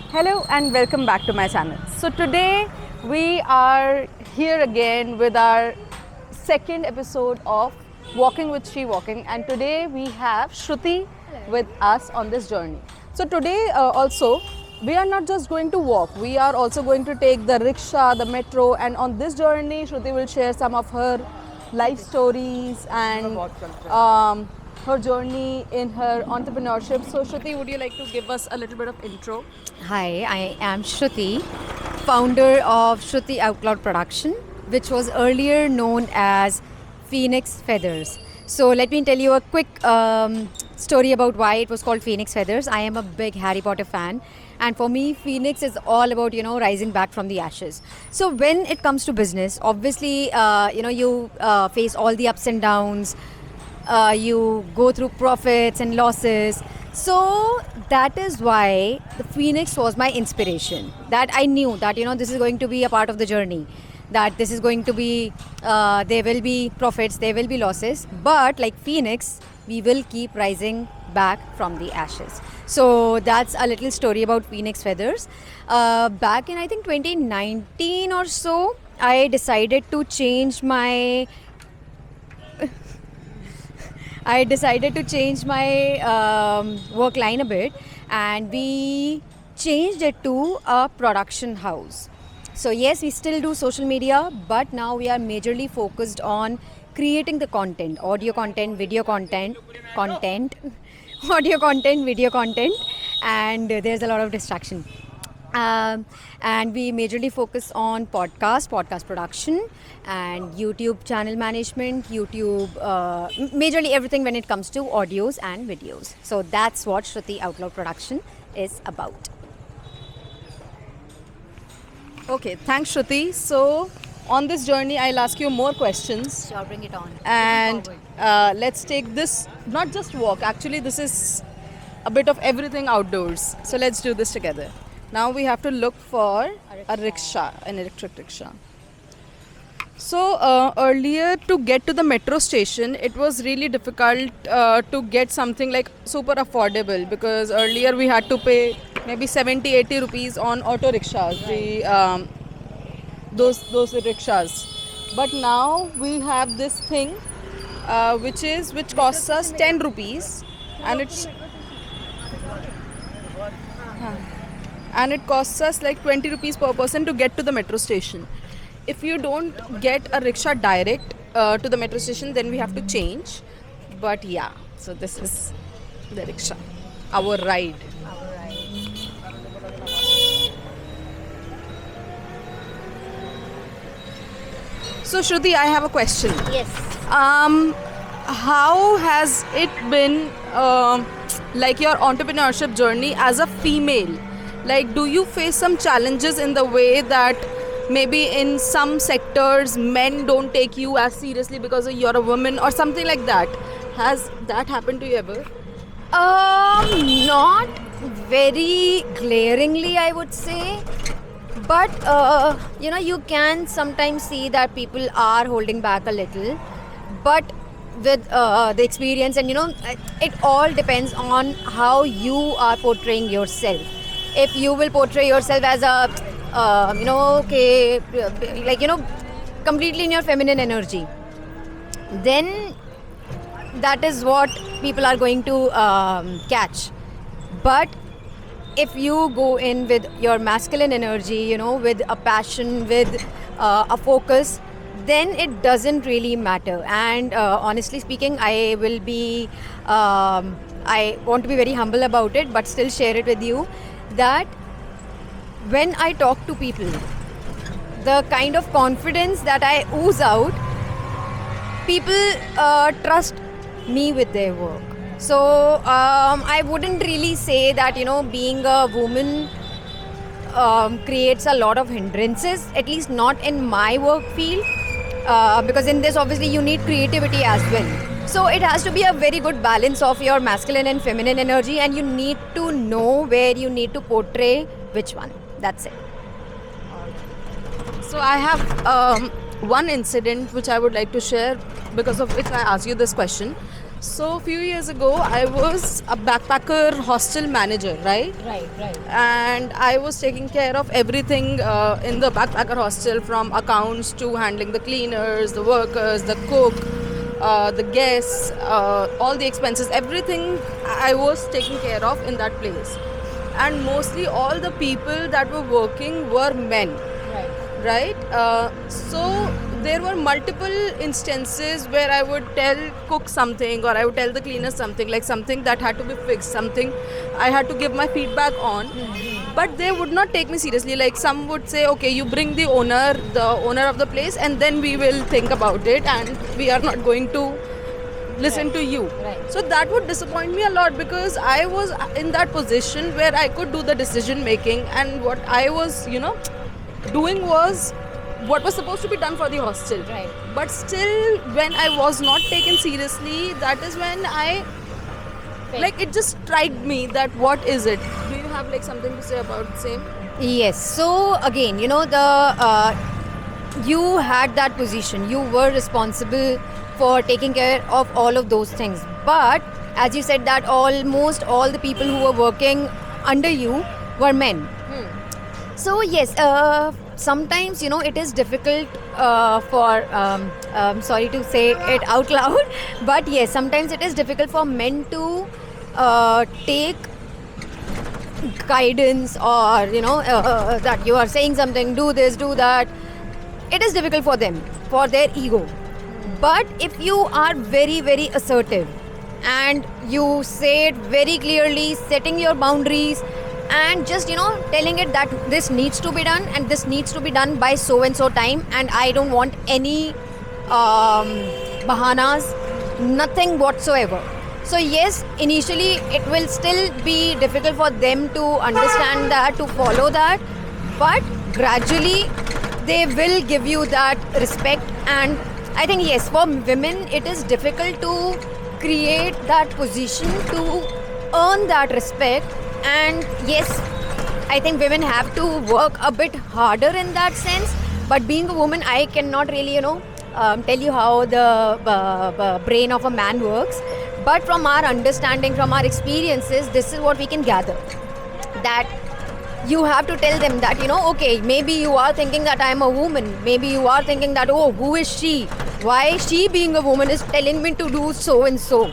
Hello and welcome back to my channel. So today we are here again with our second episode of Walking with She Walking, and today we have Shruti with us on this journey. So today also we are not just going to walk, we are also going to take the rickshaw, the metro, and on this journey Shruti will share some of her life stories and her journey in her entrepreneurship. So Shruti, would you like to give us a little bit of intro? Hi, I am Shruti, founder of Shruti Outcloud Production, which was earlier known as Phoenix Feathers. So let me tell you a quick story about why it was called Phoenix Feathers. I am a big Harry Potter fan, and for me, Phoenix is all about rising back from the ashes. So when it comes to business, obviously you face all the ups and downs. You go through profits and losses. So that is why the Phoenix was my inspiration. That I knew that this is going to be a part of the journey. That this is going to be there will be profits, there will be losses, but like Phoenix, we will keep rising back from the ashes. So that's a little story about Phoenix Feathers. Back in I think 2019 or so, I decided to change my work line a bit, and we changed it to a production house. So yes, we still do social media, but now we are majorly focused on creating the content, audio content, video content, audio content, video content, and there's a lot of distraction. And we majorly focus on podcast production, and YouTube channel management, majorly everything when it comes to audios and videos. So that's what Shruti Outloud Production is about. Okay, thanks Shruti. So on this journey I'll ask you more questions. Sure, bring it on. And let's take this, not just walk, actually this is a bit of everything outdoors. So let's do this together. Now we have to look for a rickshaw, an electric rickshaw. So earlier, to get to the metro station, it was really difficult to get something like super affordable, because earlier we had to pay maybe 70-80 rupees on auto-rickshaws, those rickshaws. But now we have this thing which costs us 10 rupees, and it costs us like 20 rupees per person to get to the metro station. If you don't get a rickshaw direct to the metro station, then we have to change. But yeah, so this is the rickshaw, our ride. So Shruti, I have a question. Yes. How has it been like your entrepreneurship journey as a female? Like, do you face some challenges in the way that maybe in some sectors men don't take you as seriously because you're a woman or something like that? Has that happened to you ever? Not very glaringly, I would say. But, you can sometimes see that people are holding back a little. But with the experience, and it all depends on how you are portraying yourself. If you will portray yourself as a, completely in your feminine energy, then that is what people are going to catch. But if you go in with your masculine energy, with a passion, with a focus, then it doesn't really matter. And honestly speaking, I want to be very humble about it, but still share it with you, that when I talk to people, the kind of confidence that I ooze out, people trust me with their work. So I wouldn't really say that being a woman creates a lot of hindrances, at least not in my work field, because in this obviously you need creativity as well. So it has to be a very good balance of your masculine and feminine energy, and you need to know where you need to portray which one. That's it. So I have one incident which I would like to share, because of which I asked you this question. So a few years ago, I was a backpacker hostel manager, right? Right. And I was taking care of everything in the backpacker hostel, from accounts to handling the cleaners, the workers, the cook, the guests, all the expenses, everything I was taking care of in that place. And mostly all the people that were working were men, right? So there were multiple instances where I would tell cook something, or I would tell the cleaner something, like something that had to be fixed, something I had to give my feedback on. But they would not take me seriously. Like some would say, okay, you bring the owner of the place, and then we will think about it, and we are not going to listen to you. Right. So that would disappoint me a lot, because I was in that position where I could do the decision making, and what I was, doing was what was supposed to be done for the hostel. Right. But still, when I was not taken seriously, that is when I like it just struck me that what is it? Do you have like something to say about the same? Yes. So again, you had that position. You were responsible for taking care of all of those things. But as you said, that almost all the people who were working under you were men. So yes, sometimes it is difficult for sorry to say it out loud, but yes, sometimes it is difficult for men to take guidance, or that you are saying something, do this, do that. It is difficult for them, for their ego. But if you are very, very assertive and you say it very clearly, setting your boundaries, and just telling it that this needs to be done, and this needs to be done by so and so time, and I don't want any bahanas, nothing whatsoever. So yes, initially it will still be difficult for them to understand that, to follow that, but gradually they will give you that respect. And I think yes, for women it is difficult to create that position, to earn that respect. And yes, I think women have to work a bit harder in that sense. But being a woman, I cannot really, tell you how the brain of a man works. But from our understanding, from our experiences, this is what we can gather. That you have to tell them that, okay, maybe you are thinking that I am a woman. Maybe you are thinking that, oh, who is she? Why she, being a woman, is telling me to do so and so.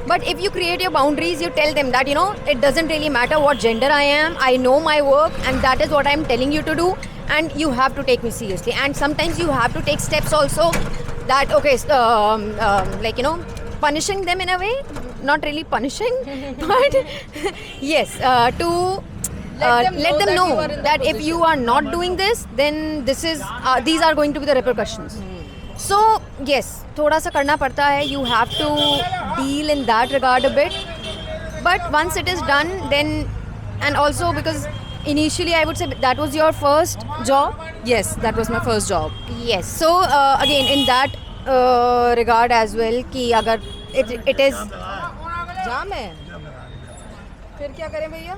But if you create your boundaries, you tell them that, it doesn't really matter what gender I am. I know my work, and that is what I'm telling you to do. And you have to take me seriously. And sometimes you have to take steps also that, okay, punishing them in a way. Not really punishing, but yes, to let them know that if you are not doing this, then these are going to be the repercussions. So yes, thoda sa karna padta hai. You have to deal in that regard a bit. But once it is done, then, and also because initially I would say that was your first job. Yes, that was my first job. Yes. So again, in that regard as well, कि अगर it is जाम है फिर क्या करें भैया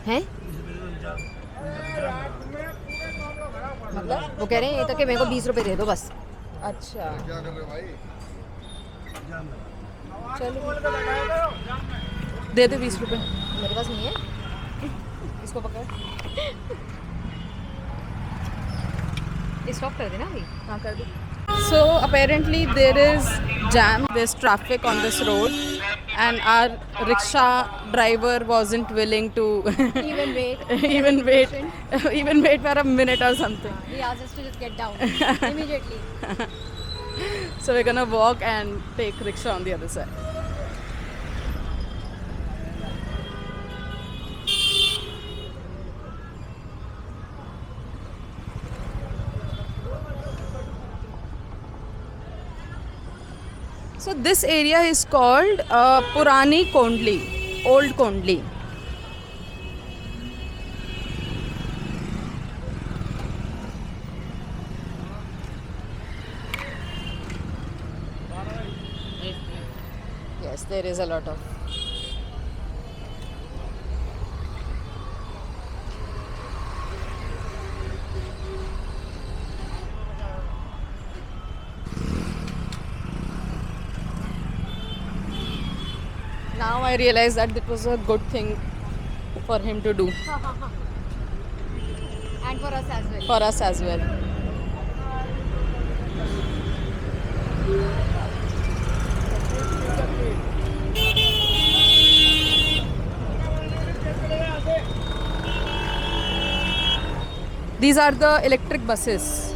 हैं, मतलब वो कह रहे हैं ये तो कि मेरे को 20 रुपए दे दो बस. अच्छा चलो दे दे 20 रुपए. मेरे पास नहीं है. इसको पकड़. स्टॉप कर देना अभी. हाँ कर दो. So apparently there is jam, there's traffic on this road, and our rickshaw driver wasn't willing to Even wait. even wait for a minute or something. He asked us to just get down immediately. So we're gonna walk and take rickshaw on the other side. So this area is called Purani Kondli, Old Kondli. Yes, there is a lot of. I realized that it was a good thing for him to do. And for us as well. For us as well. These are the electric buses.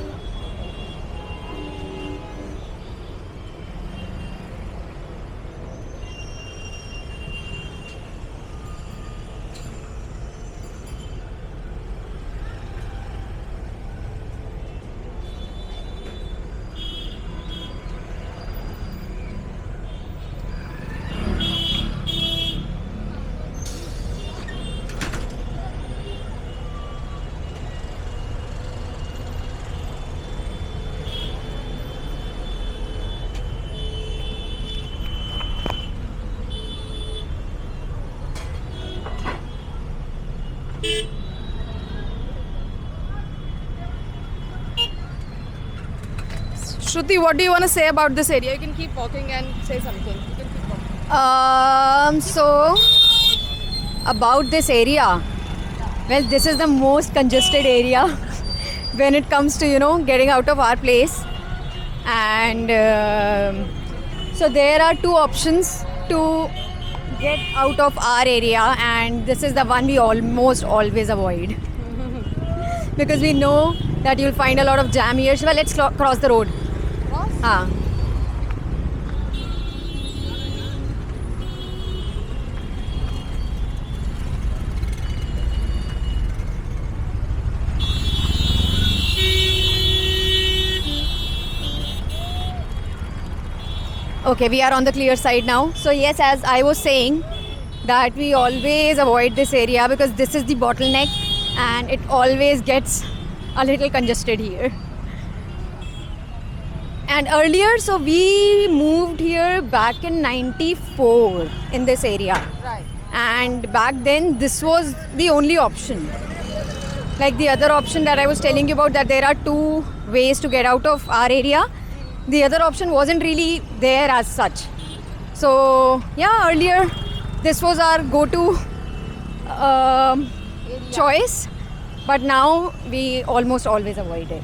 Shruti, what do you want to say about this area? You can keep walking and say something. You can keep walking. So about this area, well, this is the most congested area when it comes to getting out of our place, and so there are two options to get out of our area, and this is the one we almost always avoid because we know that you'll find a lot of jam here. So, well, let's cross the road. Ah. Okay, we are on the clear side now. So yes, as I was saying, that we always avoid this area because this is the bottleneck and it always gets a little congested here. And earlier, so we moved here back in '94 in this area. Right. And back then, this was the only option. Like the other option that I was telling you about, that there are two ways to get out of our area. The other option wasn't really there as such. So yeah, earlier this was our go-to choice, but now we almost always avoid it.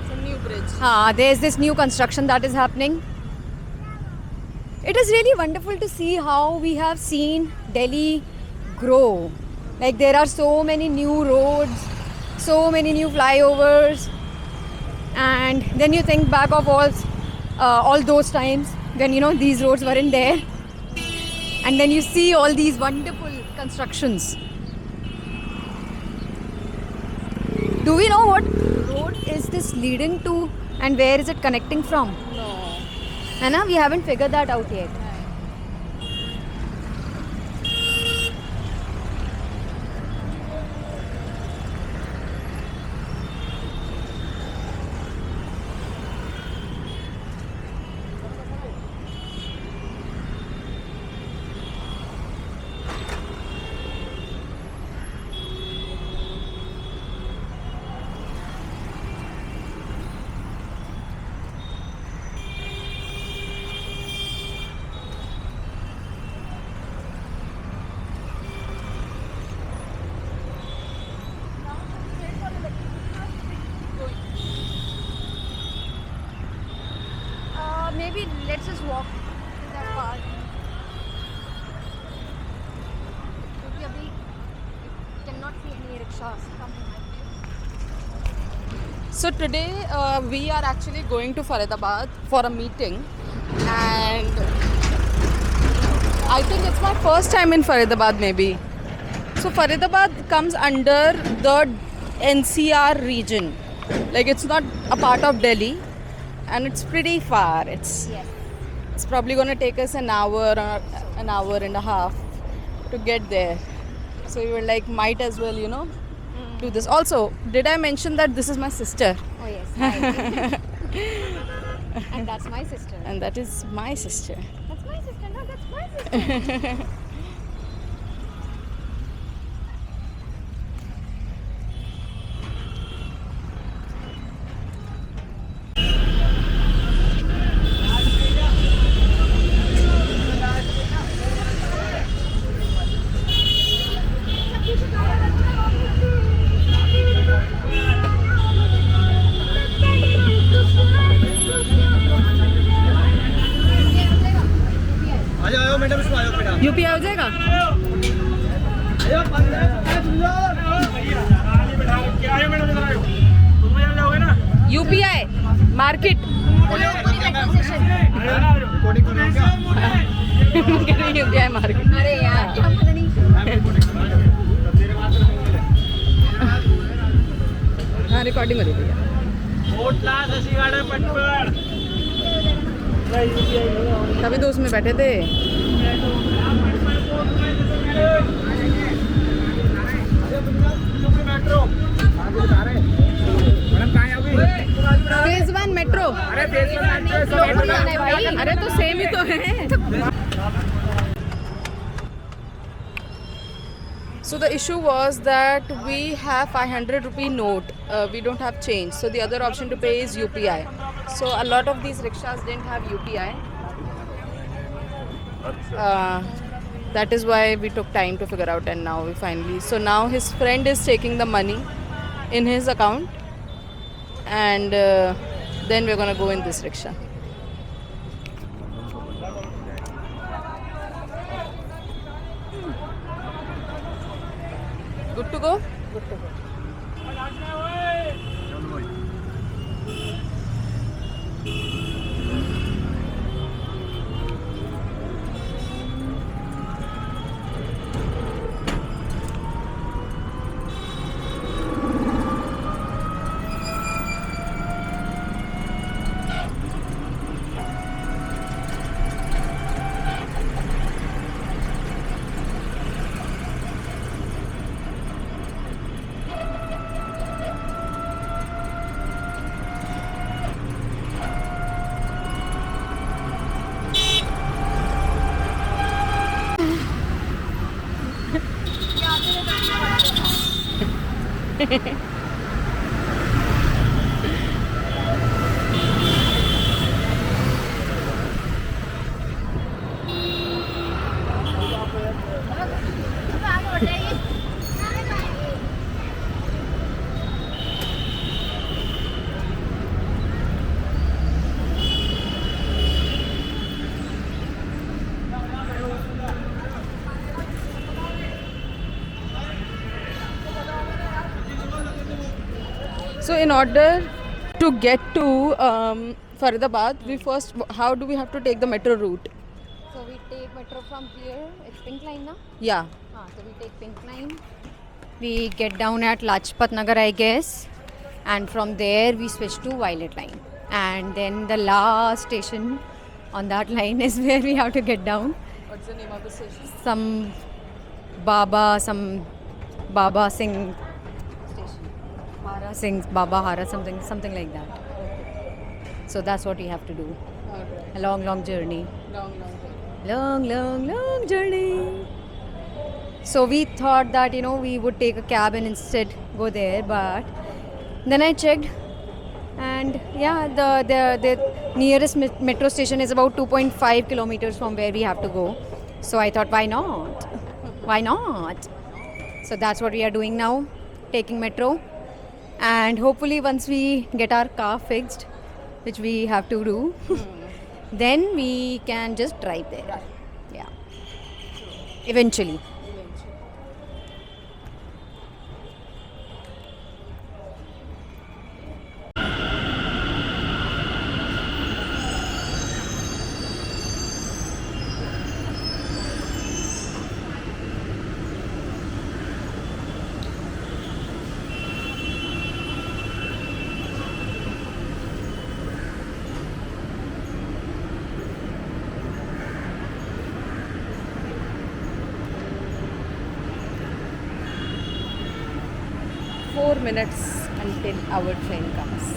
It's a new bridge. There's this new construction that is happening. It is really wonderful to see how we have seen Delhi grow. Like there are so many new roads, so many new flyovers, and then you think back of all those times when these roads weren't there, and then you see all these wonderful constructions. Do we know what road is this leading to and where is it connecting from? No. Anna, we haven't figured that out yet. Maybe let's just walk to that part. Because we cannot see any rickshaws coming. So today we are actually going to Faridabad for a meeting, and I think it's my first time in Faridabad maybe. So Faridabad comes under the NCR region. Like it's not a part of Delhi, and it's pretty far. It's probably going to take us an hour or an hour and a half to get there. So we were like, might as well, do this. Also, did I mention that this is my sister? Oh yes, right. And that's my sister. And that is my sister. That's my sister. No, that's my sister. Market UPI market. अरे यार क्या पता नहीं. हाँ recording हो रही है. तभी तो उसमें बैठे थे. Phase 1 metro. अरे तो सेम ही तो है. So the issue was that we have 500 rupee note. We don't have change. So the other option to pay is UPI. So a lot of these rickshaws didn't have UPI. That is why we took time to figure out, and now we finally. So now his friend is taking the money in his account, and then we're gonna go in this rickshaw. Good to go? Good to go. So in order to get to Faridabad, we first, how do we have to take the metro route? So we take metro from here. It's Pink Line now. Yeah. So we take Pink Line. We get down at Lajpat Nagar, I guess, and from there we switch to Violet Line. And then the last station on that line is where we have to get down. What's the name of the station? Some Baba Singh station. Hara Singh, Baba Hara, something like that. So that's what we have to do. Alright. A long journey. Long. Long journey. So we thought that we would take a cab and instead go there, but then I checked, and yeah, the nearest metro station is about 2.5 kilometers from where we have to go. So I thought, why not? Why not? So that's what we are doing now, taking metro, and hopefully once we get our car fixed, which we have to do, then we can just drive there. Yeah. Eventually. 4 minutes until our train comes.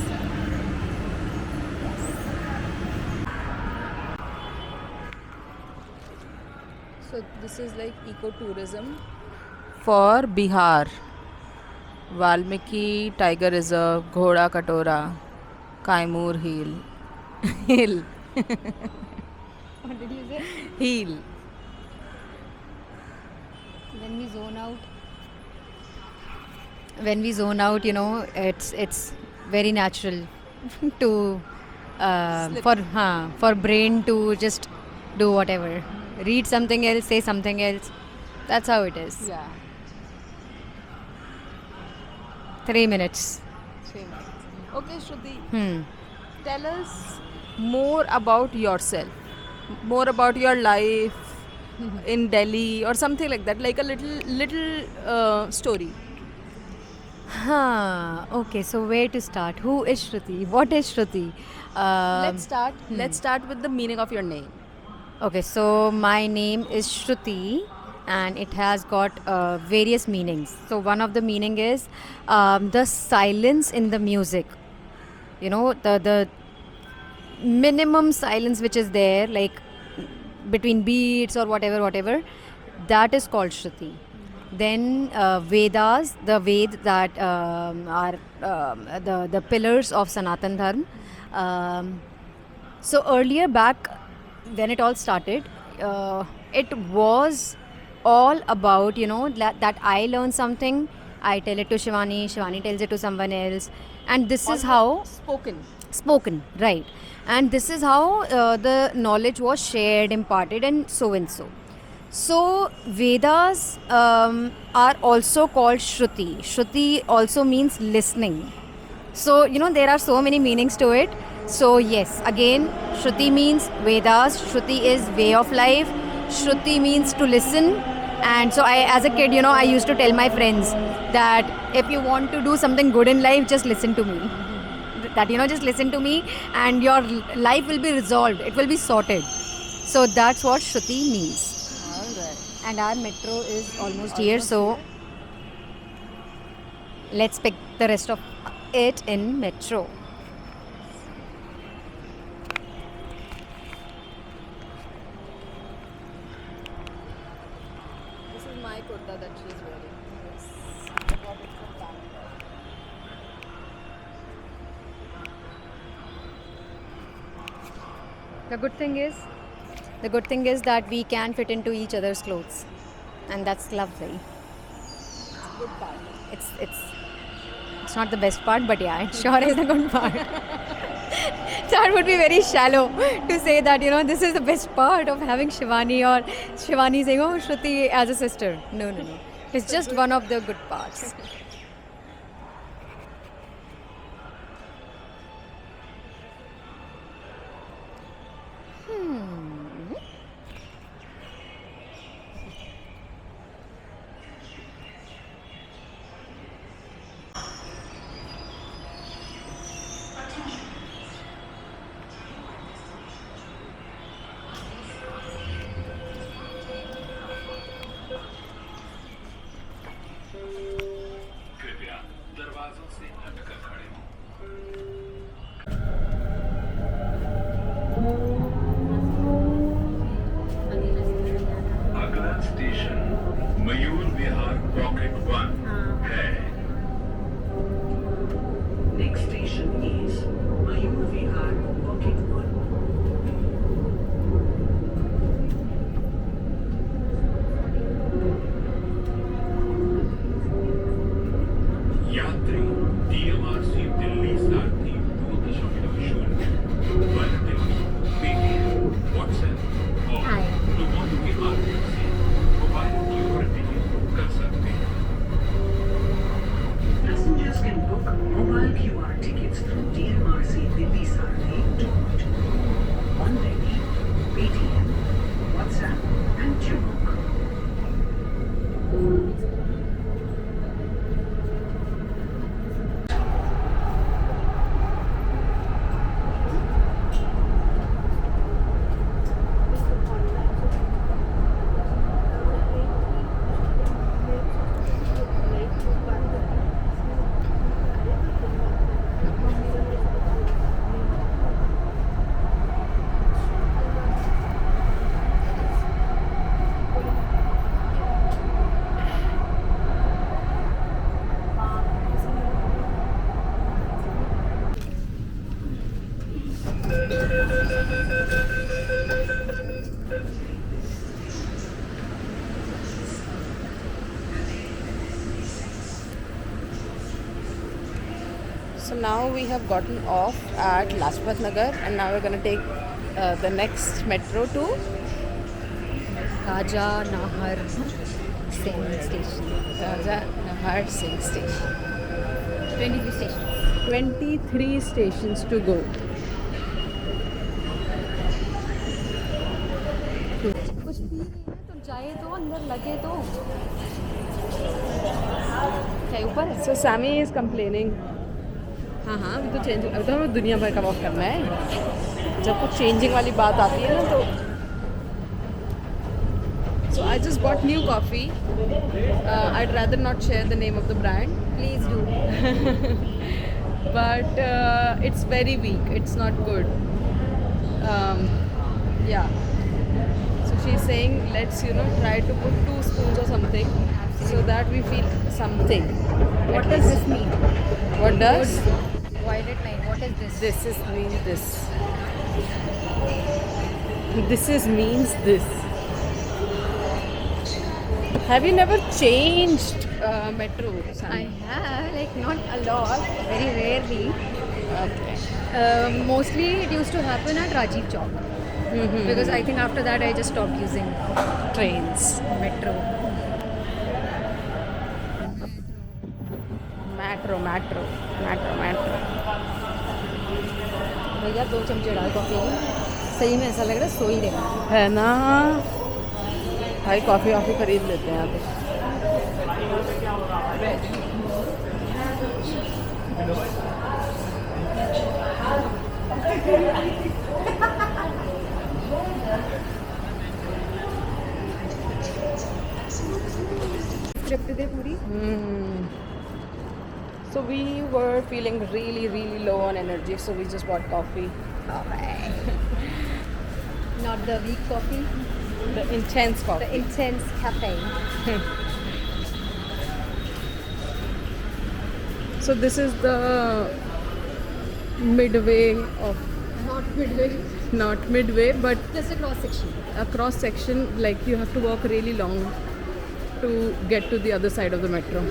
So this is like ecotourism for Bihar. Valmiki Tiger Reserve, Ghoda Katora, Kaimur Hill. Hill. What did you say? Hill. When we zone out, it's very natural to for brain to just do whatever, read something else, say something else. That's how it is. Yeah. 3 minutes. Okay, Shruti. Tell us more about yourself, more about your life in Delhi or something like that, like a little story. Okay, so where to start? Who is Shruti? What is Shruti? Let's start. Let's start with the meaning of your name. Okay, so my name is Shruti and it has got various meanings. So one of the meaning is the silence in the music. You know, the minimum silence which is there, like between beats or whatever, that is called Shruti. Then Vedas, the Ved that are the pillars of Sanatan Dharma. So earlier back when it all started, it was all about, you know, that I learn something, I tell it to Shivani, Shivani tells it to someone else, and this is how Spoken. right, and this is how the knowledge was shared, imparted, and so. So Vedas are also called Shruti. Shruti also means listening. So, you know, there are so many meanings to it. So, yes, again, Shruti means Vedas, Shruti is way of life, Shruti means to listen. And so, as a kid, you know, I used to tell my friends that if you want to do something good in life, just listen to me. That, you know, just listen to me and your life will be resolved, it will be sorted. So, that's what Shruti means. And our metro is almost here, so let's pick the rest of it in metro. This is my kurta that she's wearing. Yes. I got it from Canada. The good thing is that we can fit into each other's clothes, and that's lovely. Good part. It's not the best part, but yeah, it sure is the good part. That would be very shallow to say that, you know, this is the best part of having Shivani, or Shivani saying, oh, Shruti as a sister. No. It's just one of the good parts. कृपया दरवाजों से हटकर खड़े हों। अगला station Mayur Vihar pocket 1 है। Next station is Mayur Vihar Pocket 1. यात्री DMRC Delhi सारथी 2.0 one Delhi Paytm WhatsApp और लोगों के माध्यम से मोबाइल क्यूआर टिकट बुक कर सकते हैं। Passengers can book mobile QR tickets through DMRC Delhi Saarthi 2.0 on Delhi, Paytm, WhatsApp and Jumuk. So now we have gotten off at Lajpat Nagar and now we're going to take the next metro to Raja Nahar Singh Station. Raja Nahar Singh Station. 23 stations. 23 stations to go. जाए तो अंदर लगे तो क्या ऊपर है? So Sammy is complaining. हाँ हाँ अभी तो चेंज, अभी तो हमें दुनिया भर का वॉक करना है. जब कुछ चेंजिंग वाली बात आती है ना तो. So I just bought new coffee. I'd rather not share the name of the brand. Please do. But it's very weak. It's not good. Yeah. So she's saying let's try to put 2 spoons or something so that we feel something. What does this mean? What does? Violet line. What is this? This is means this. This is means this. Have you never changed metro? I have, like, not a lot, very rarely. Okay. Mostly it used to happen at Rajiv Chowk because I think after that I just stopped using Trains. metro. Metro. भैया 2 चमचे डाल coffee में. सही में ऐसा लग रहा है सो ही रहेगा. है ना. भाई कॉफ़ी खरीद लेते हैं यहाँ पे. स्क्रिप्ट दे पूरी. So we were feeling really low on energy, so we just bought coffee. Not the weak coffee, The intense the coffee. intense caffeine. So this is the midway of, Not midway, not midway, but just a cross section. a cross section, like you have to walk really long to get to the other side of the metro.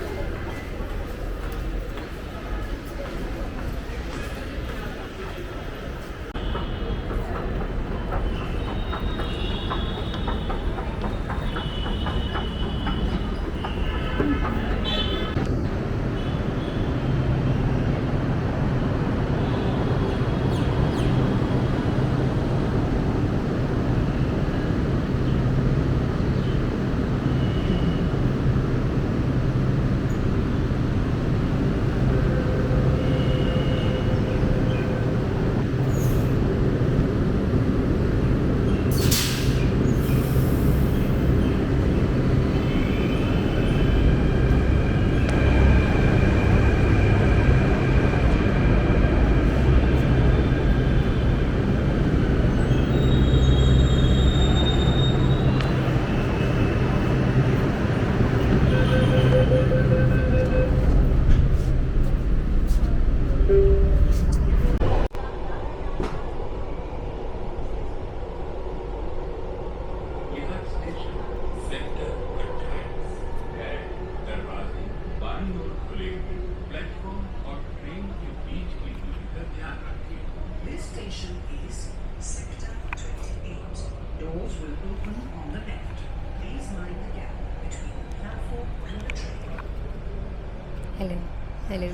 Hello.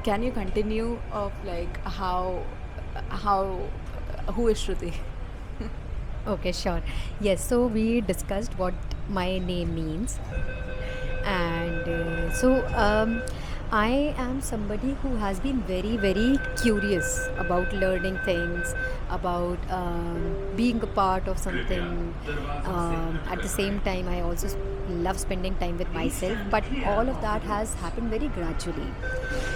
Can you continue of like how who is Shruti? Okay, sure. Yes, so we discussed what my name means, and I am somebody who has been very curious about learning things, about being a part of something. At the same time, I also love spending time with myself, but all of that has happened very gradually.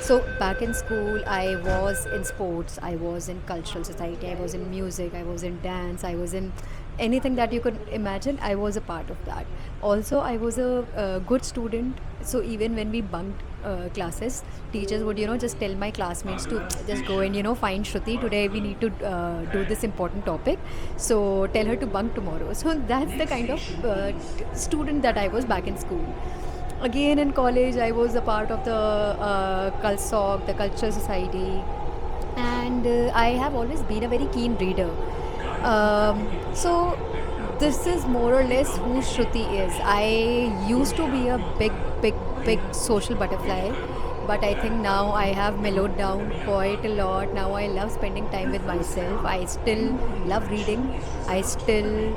So back in school, I was in sports, I was in cultural society, I was in music, I was in dance, I was in anything that you could imagine. I was a part of that. Also, I was a good student, so even when we bunked classes, teachers would just tell my classmates to just go and find Shruti, today we need to do this important topic, so tell her to bunk tomorrow. So that's the kind of student that I was back in school. Again in college, I was a part of the CulSoc, the cultural society, and I have always been a very keen reader. So this is more or less who Shruti is. I used to be a big social butterfly, but I think now I have mellowed down quite a lot. Now I love spending time with myself. I still love reading. I still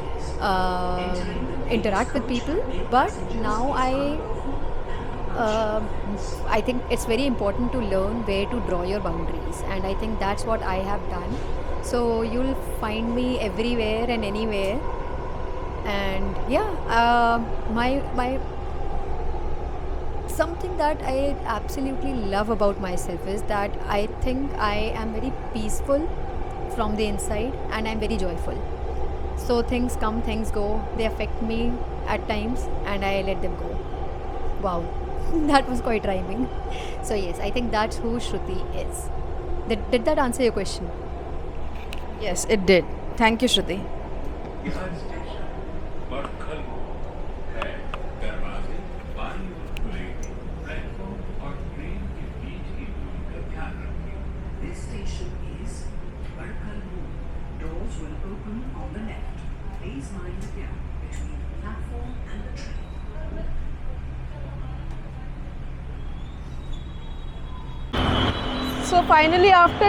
interact with people, but now I think it's very important to learn where to draw your boundaries, and I think that's what I have done. So you'll find me everywhere and anywhere, and yeah, my something that I absolutely love about myself is that I think I am very peaceful from the inside, and I'm very joyful. So things come, things go. They affect me at times, and I let them go. Wow, that was quite rhyming. So yes, I think that's who Shruti is. Did that answer your question? Yes, it did. Thank you, Shruti. यह station Badkhal है। दरवाजे बारी ओर खुलेंगे। Platform और train के बीच की दूरी का ध्यान रखें। This station is Barkal Road. Doors will open on the left. Please mind the gap between the platform and the train. So finally, after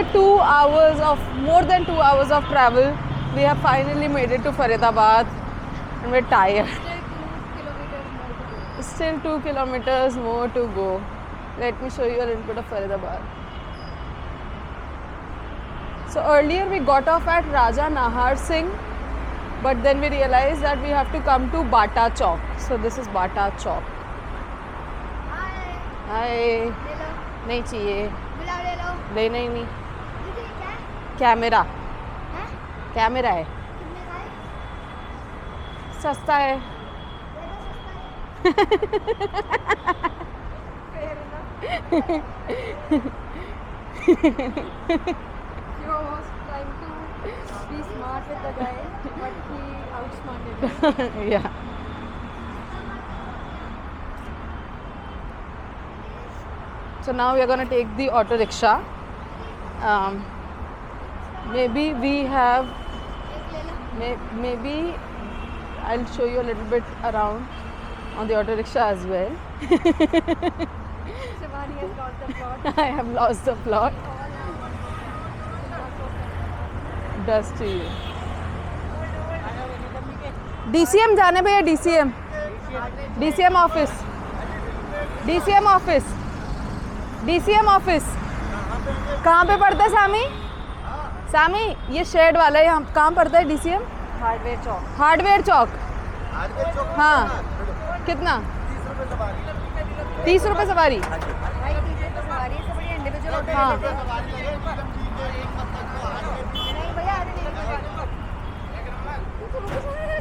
more than 2 hours of travel, we have finally made it to Faridabad, and we're tired. Still 2 kilometers more to go. Let me show you a little bit of Faridabad. So earlier we got off at Raja Nahar Singh, but then we realized that we have to come to Bata Chowk. So this is Bata Chowk. Hi. नहीं चाहिए, लेना ही नहीं. Camera camera है, सस्ता है. You was trying to be smart with the guy, but he outsmarted you. Yeah. So now we are going to take the auto rickshaw. Maybe we have, maybe I'll show you a little bit around on the auto rickshaw as well. Shivani has lost the plot. I have lost the plot. Does to you. DCM जाने भैया, DCM. DCM office. DCM office. DCM office कहाँ पे पड़ता है सामी? सामी ये shade वाला है, यहाँ कहाँ पड़ता है DCM? Hardware chowk. हार्डवेयर चौक. हाँ, कितना? 30 रुपये सवारी. हाँ.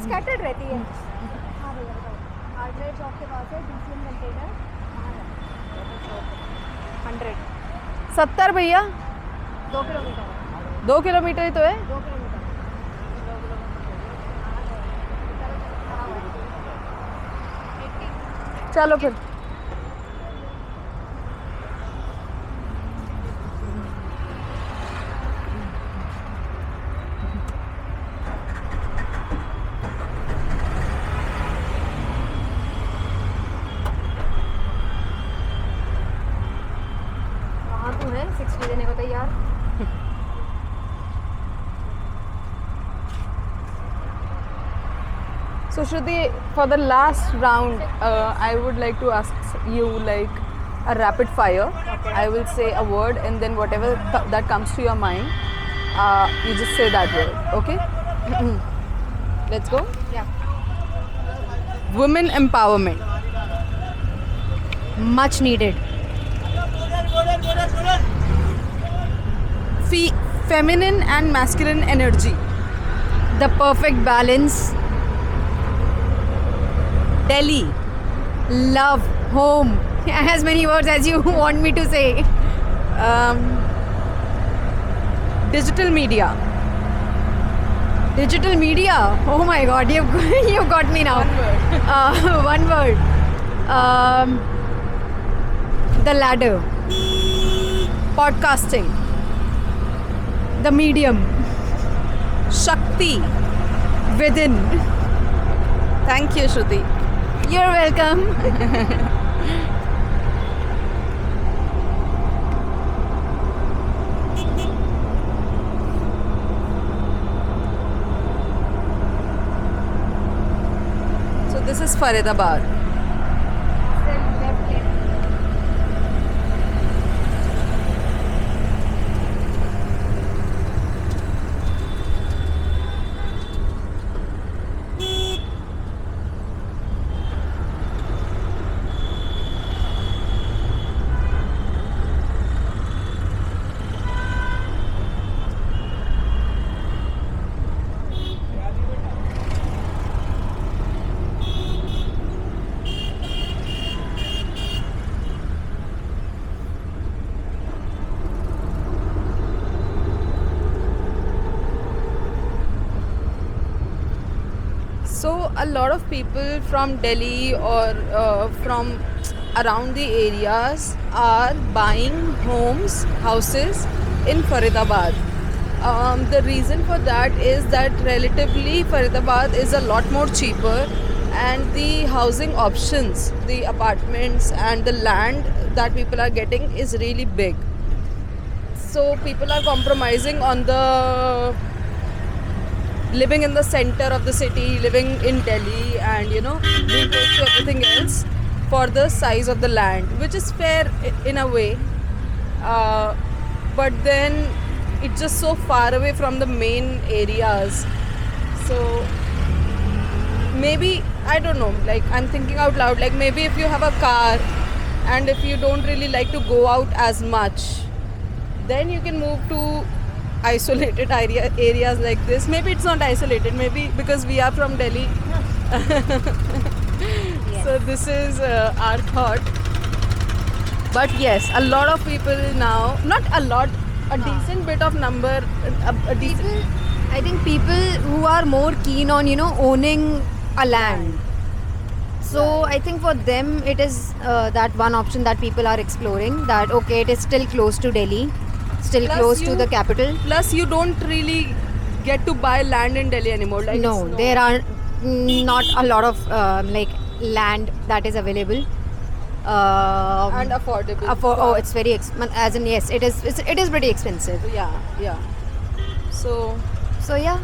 स्कैटर्ड रहती है. हार्डवेयर चौक के पास है DCM कंटेनर. 100. 70 भैया. 2 किलोमीटर. 2 किलोमीटर ही तो है. 2 किलोमीटर. चलो फिर. वहाँ तू है 60 देने को तैयार. So Shruti, for the last round, I would like to ask you like a rapid fire. I will say a word, and then whatever that comes to your mind, you just say that word. Okay? Let's go. Yeah. Women empowerment. Much needed. Feminine and masculine energy. The perfect balance. Delhi. Love. Home. As many words as you want me to say. Digital media. Digital media. Oh my God, you've got me now. One word. The ladder. Podcasting. The medium. Shakti. Within. Thank you, Shruti. You're welcome. is Faridabad. So a lot of people from Delhi or from around the areas are buying houses in Faridabad. The reason for that is that relatively Faridabad is a lot more cheaper, and the housing options, the apartments and the land that people are getting is really big. So people are compromising on the living in the center of the city, living in Delhi, and being close to everything else for the size of the land, which is fair in a way. But then it's just so far away from the main areas. So maybe, I don't know, like I'm thinking out loud, like maybe if you have a car and if you don't really like to go out as much, then you can move to isolated areas like this. Maybe it's not isolated, maybe because we are from Delhi. So this is our thought. But yes, a lot of people now, not a lot, a decent bit of number, a decent. I think people who are more keen on owning a land. So I think for them it is that one option that people are exploring, that okay, it is still close to Delhi, still Plus close to the capital. Plus you don't really get to buy land in Delhi anymore. Like No, there are not a lot of like land that is available. and affordable. It's very as in yes, it is pretty expensive. Yeah. So Yeah,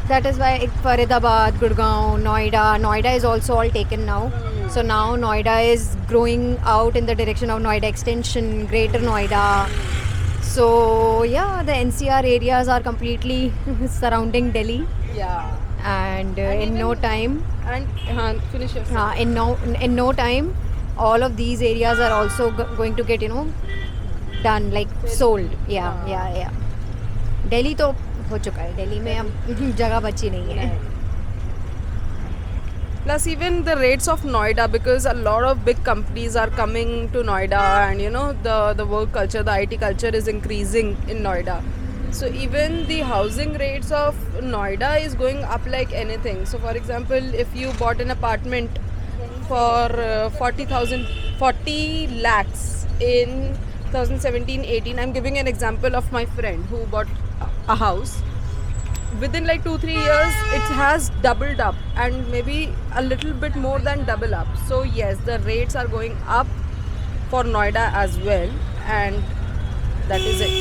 that is why Faridabad, Gurgaon, Noida is also all taken now. So now Noida is growing out in the direction of Noida Extension, Greater Noida. So yeah, the NCR areas are completely surrounding Delhi, yeah. and And in no even- time, Finish your sentence. in no time, all of these areas are also going to get done, like sold. Yeah. Delhi तो हो चुका है. Delhi में अब जगह बची नहीं है. Plus even the rates of Noida, because a lot of big companies are coming to Noida, and the work culture, the IT culture is increasing in Noida. So even the housing rates of Noida is going up like anything. So for example, if you bought an apartment for 40 lakhs in 2017-18, I'm giving an example of my friend who bought a house. Within like 2-3 years, it has doubled up, and maybe a little bit more than double up. So yes, the rates are going up for Noida as well, and that is it.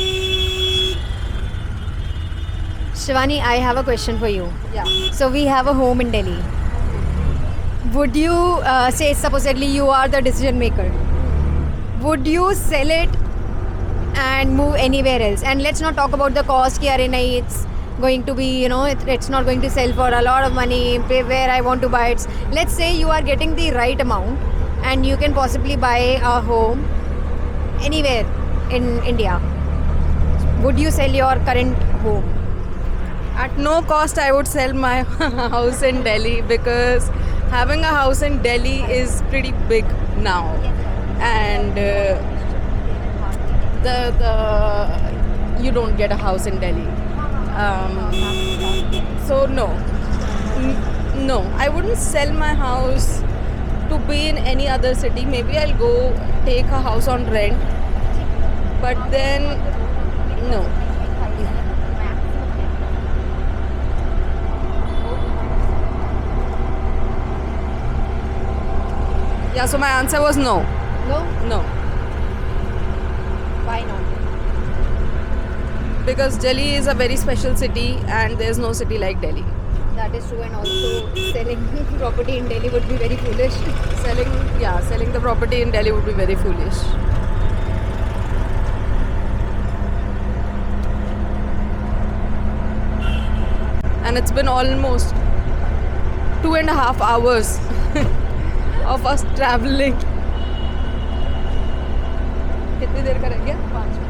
Shivani, I have a question for you. Yeah. So we have a home in Delhi. Would you say supposedly you are the decision maker? Would you sell it and move anywhere else? And let's not talk about the cost. Ki, "Arey nahi, it's going to be it's not going to sell for a lot of money. Where I want to buy it." Let's say you are getting the right amount and you can possibly buy a home anywhere in India. Would you sell your current home? At no cost, I would sell my house in Delhi, because having a house in Delhi is pretty big now, and the you don't get a house in Delhi. So no, I wouldn't sell my house to be in any other city. Maybe I'll go take a house on rent, but then no. Yeah, so my answer was no. No. Why not? Because Delhi is a very special city, and there's no city like Delhi. That is true, and also selling property in Delhi would be very foolish. Selling the property in Delhi would be very foolish. And it's been almost 2.5 hours of us traveling. कितनी देर का रह गया? 5 minute.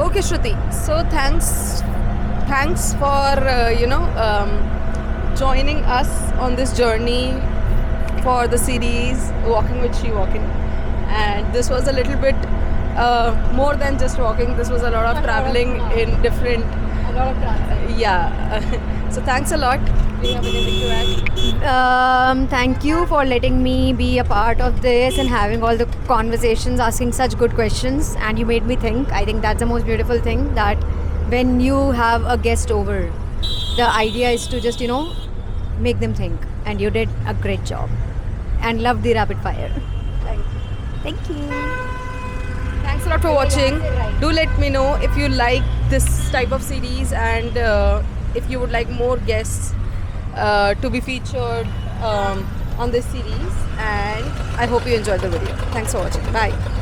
Okay, Shruti. So thanks for joining us on this journey for the series Walking with She Walking. And this was a little bit more than just walking. This was a lot of traveling in different. A lot of transit. So thanks a lot. Do you have anything to add? Thank you for letting me be a part of this and having all the conversations, asking such good questions, and you made me think. I think that's the most beautiful thing, that when you have a guest over, the idea is to just make them think, and you did a great job and loved the rapid fire. Thank you. Thanks a lot for watching. Do let me know if you like this type of series, and if you would like more guests to be featured on this series. And I hope you enjoyed the video. Thanks for watching. Bye.